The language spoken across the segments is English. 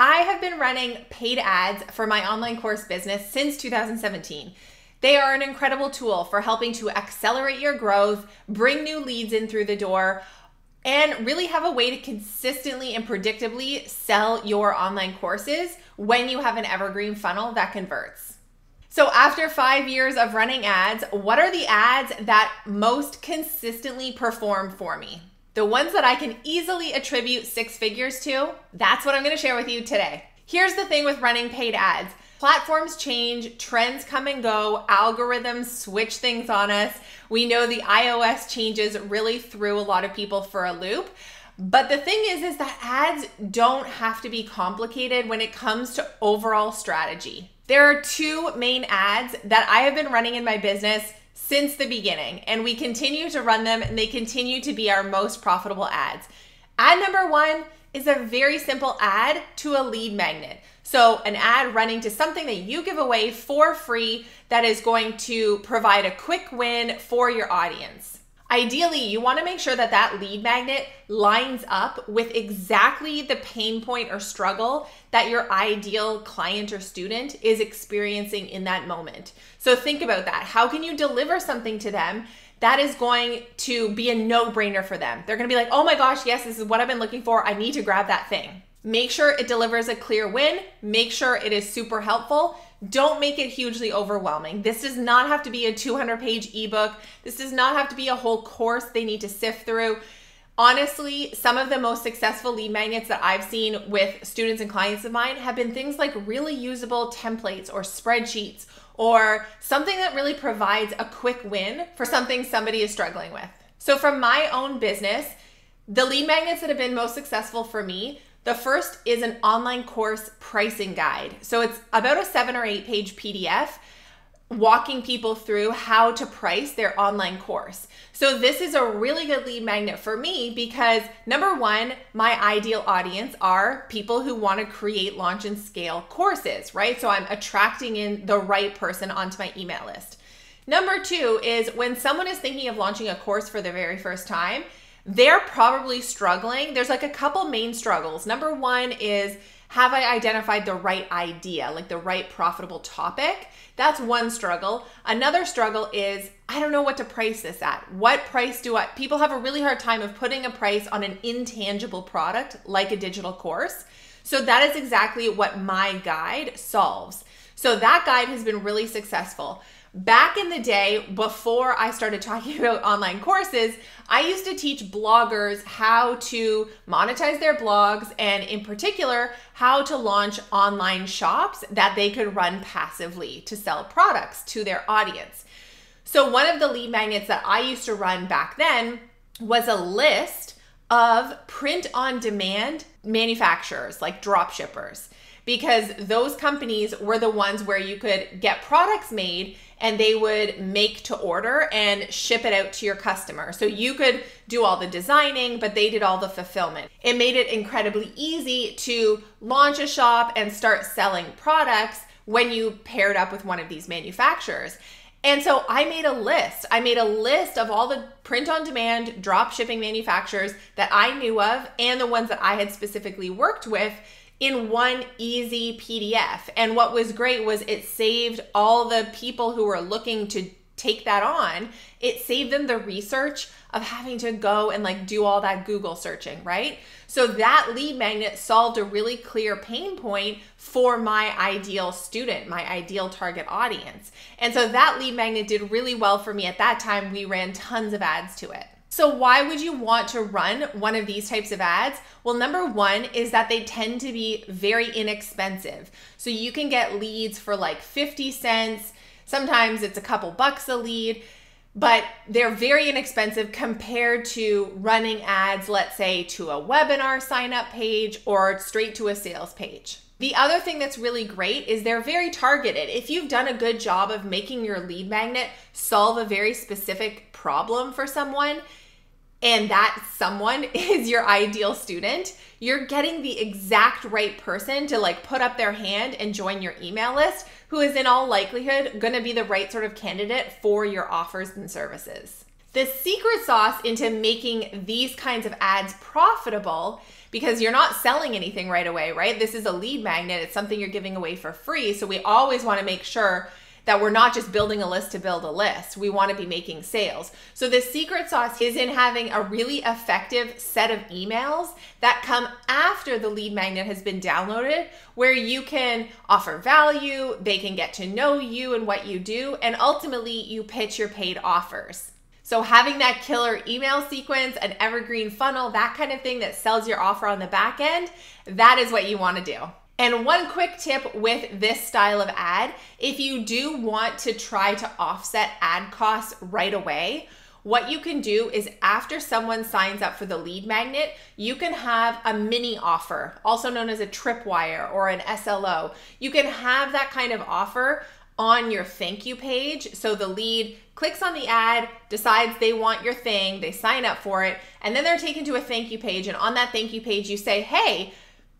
I have been running paid ads for my online course business since 2017. They are an incredible tool for helping to accelerate your growth, bring new leads in through the door, and really have a way to consistently and predictably sell your online courses when you have an evergreen funnel that converts. So after 5 years of running ads, what are the ads that most consistently perform for me? The ones that I can easily attribute 6 figures to, that's what I'm gonna share with you today. Here's the thing with running paid ads. Platforms change, trends come and go, algorithms switch things on us. We know the iOS changes really threw a lot of people for a loop. But the thing is that ads don't have to be complicated when it comes to overall strategy. There are 2 main ads that I have been running in my business since the beginning, and we continue to run them, and they continue to be our most profitable ads. Ad number 1 is a very simple ad to a lead magnet. So an ad running to something that you give away for free that is going to provide a quick win for your audience. Ideally, you want to make sure that that lead magnet lines up with exactly the pain point or struggle that your ideal client or student is experiencing in that moment. So think about that. How can you deliver something to them that is going to be a no-brainer for them? They're going to be like, oh my gosh, yes, this is what I've been looking for. I need to grab that thing. Make sure it delivers a clear win. Make sure it is super helpful. Don't make it hugely overwhelming. This does not have to be a 200-page ebook. This does not have to be a whole course they need to sift through. Honestly, some of the most successful lead magnets that I've seen with students and clients of mine have been things like really usable templates or spreadsheets or something that really provides a quick win for something somebody is struggling with. So from my own business, the lead magnets that have been most successful for me, the first is an online course pricing guide. So it's about a 7 or 8 page PDF walking people through how to price their online course. So this is a really good lead magnet for me because number 1, my ideal audience are people who want to create, launch, and scale courses, right? So I'm attracting in the right person onto my email list. Number 2 is when someone is thinking of launching a course for the very first time, they're probably struggling. There's like a couple main struggles. Number 1 is, have I identified the right idea, like the right profitable topic? That's one struggle. Another struggle is, I don't know what to price this at. What price do I, people have a really hard time of putting a price on an intangible product like a digital course. So that is exactly what my guide solves. So that guide has been really successful. Back in the day, before I started talking about online courses, I used to teach bloggers how to monetize their blogs and in particular, how to launch online shops that they could run passively to sell products to their audience. So one of the lead magnets that I used to run back then was a list of print-on-demand manufacturers like drop shippers, because those companies were the ones where you could get products made and they would make to order and ship it out to your customer. So you could do all the designing, but they did all the fulfillment. It made it incredibly easy to launch a shop and start selling products when you paired up with one of these manufacturers. And so I made a list. I made a list of all the print-on-demand drop shipping manufacturers that I knew of and the ones that I had specifically worked with in one easy PDF. And what was great was it saved all the people who were looking to take that on, it saved them the research of having to go and like do all that Google searching, right? So that lead magnet solved a really clear pain point for my ideal student, my ideal target audience. And so that lead magnet did really well for me. At that time, we ran tons of ads to it. So why would you want to run one of these types of ads? Well, number 1 is that they tend to be very inexpensive. So you can get leads for like 50 cents. Sometimes it's a couple bucks a lead, but they're very inexpensive compared to running ads, let's say to a webinar sign up page or straight to a sales page. The other thing that's really great is they're very targeted. If you've done a good job of making your lead magnet solve a very specific problem for someone, and that someone is your ideal student, you're getting the exact right person to like put up their hand and join your email list, who is in all likelihood going to be the right sort of candidate for your offers and services. The secret sauce into making these kinds of ads profitable because you're not selling anything right away, right? This is a lead magnet. It's something you're giving away for free. So we always want to make sure that we're not just building a list to build a list. We want to be making sales. So the secret sauce is in having a really effective set of emails that come after the lead magnet has been downloaded, where you can offer value, they can get to know you and what you do, and ultimately you pitch your paid offers. So having that killer email sequence, an evergreen funnel, that kind of thing that sells your offer on the back end, that is what you want to do. And one quick tip with this style of ad, if you do want to try to offset ad costs right away, what you can do is after someone signs up for the lead magnet, you can have a mini offer, also known as a tripwire or an SLO. You can have that kind of offer on your thank you page. So the lead clicks on the ad, decides they want your thing, they sign up for it, and then they're taken to a thank you page. And on that thank you page, you say, hey,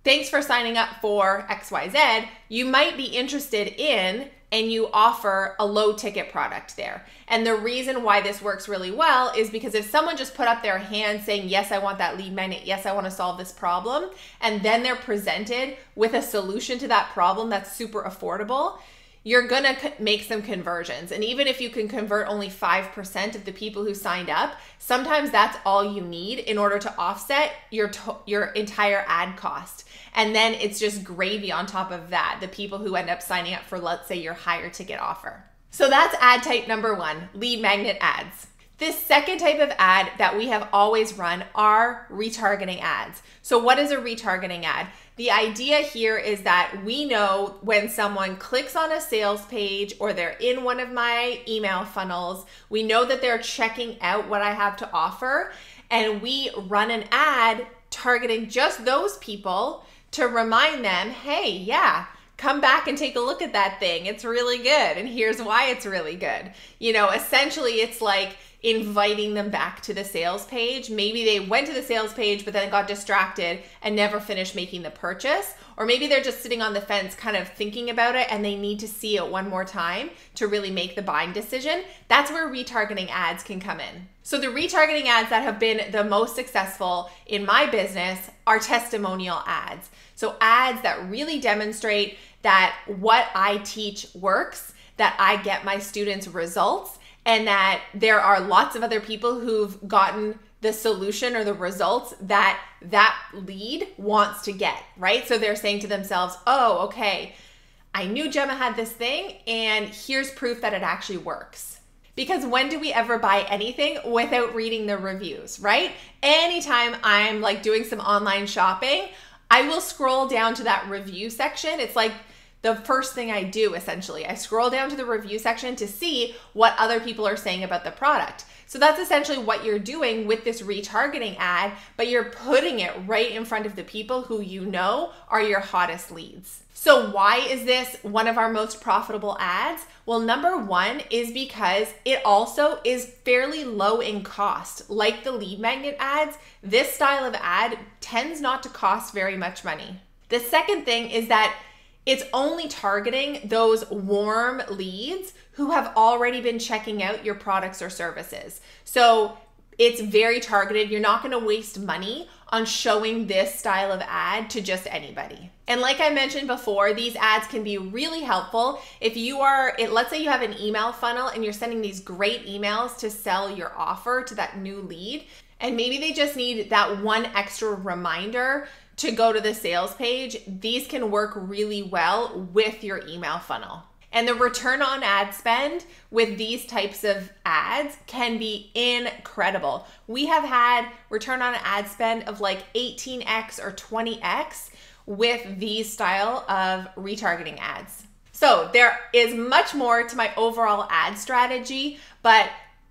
thanks for signing up for XYZ. You might be interested in, and you offer a low ticket product there. And the reason why this works really well is because if someone just put up their hand saying, yes, I want that lead magnet, yes, I want to solve this problem, and then they're presented with a solution to that problem that's super affordable, you're gonna make some conversions. And even if you can convert only 5% of the people who signed up, sometimes that's all you need in order to offset your entire ad cost. And then it's just gravy on top of that, the people who end up signing up for, let's say, your higher ticket offer. So that's ad type number one, lead magnet ads. This second type of ad that we have always run are retargeting ads. So what is a retargeting ad? The idea here is that we know when someone clicks on a sales page or they're in one of my email funnels, we know that they're checking out what I have to offer, and we run an ad targeting just those people to remind them, hey, yeah, come back and take a look at that thing. It's really good, and here's why it's really good. You know, essentially it's like inviting them back to the sales page. Maybe they went to the sales page but then got distracted and never finished making the purchase. Or maybe they're just sitting on the fence kind of thinking about it and they need to see it one more time to really make the buying decision. That's where retargeting ads can come in. So the retargeting ads that have been the most successful in my business are testimonial ads. So ads that really demonstrate that what I teach works, that I get my students results, and that there are lots of other people who've gotten the solution or the results that that lead wants to get, right? So they're saying to themselves, oh, okay, I knew Gemma had this thing and here's proof that it actually works. Because when do we ever buy anything without reading the reviews, right? Anytime I'm like doing some online shopping, I will scroll down to that review section. It's like the first thing I do, essentially. I scroll down to the review section to see what other people are saying about the product. So that's essentially what you're doing with this retargeting ad, but you're putting it right in front of the people who you know are your hottest leads. So why is this one of our most profitable ads? Well, number one is because it also is fairly low in cost. Like the lead magnet ads, this style of ad tends not to cost very much money. The second thing is that it's only targeting those warm leads who have already been checking out your products or services. So it's very targeted. You're not going to waste money on showing this style of ad to just anybody. And like I mentioned before, these ads can be really helpful if you are, let's say you have an email funnel and you're sending these great emails to sell your offer to that new lead, and maybe they just need that one extra reminder to go to the sales page. These can work really well with your email funnel. And the return on ad spend with these types of ads can be incredible. We have had return on ad spend of like 18x or 20x with these style of retargeting ads. So there is much more to my overall ad strategy, but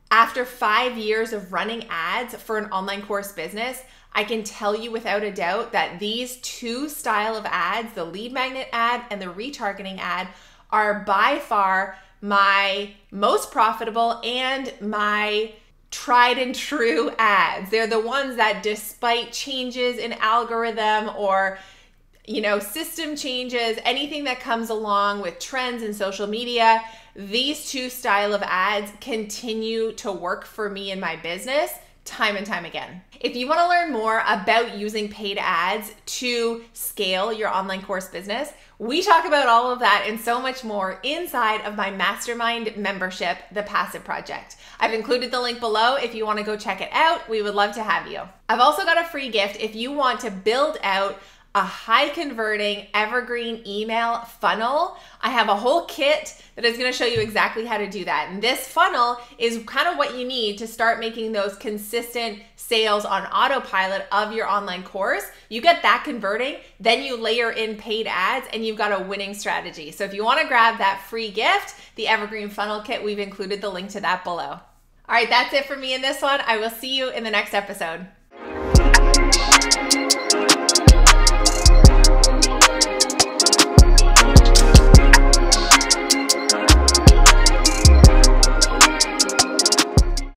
after 5 years of running ads for an online course business, I can tell you without a doubt that these two style of ads, the lead magnet ad and the retargeting ad, are by far my most profitable and my tried and true ads. They're the ones that, despite changes in algorithm or system changes, anything that comes along with trends in social media, these two style of ads continue to work for me in my business time and time again. If you want to learn more about using paid ads to scale your online course business, we talk about all of that and so much more inside of my mastermind membership, The Passive Project. I've included the link below if you want to go check it out. We would love to have you. I've also got a free gift if you want to build out a high converting evergreen email funnel. I have a whole kit that is going to show you exactly how to do that. And this funnel is kind of what you need to start making those consistent sales on autopilot of your online course. You get that converting, then you layer in paid ads and you've got a winning strategy. So if you want to grab that free gift, the evergreen funnel kit, we've included the link to that below. All right, that's it for me in this one. I will see you in the next episode.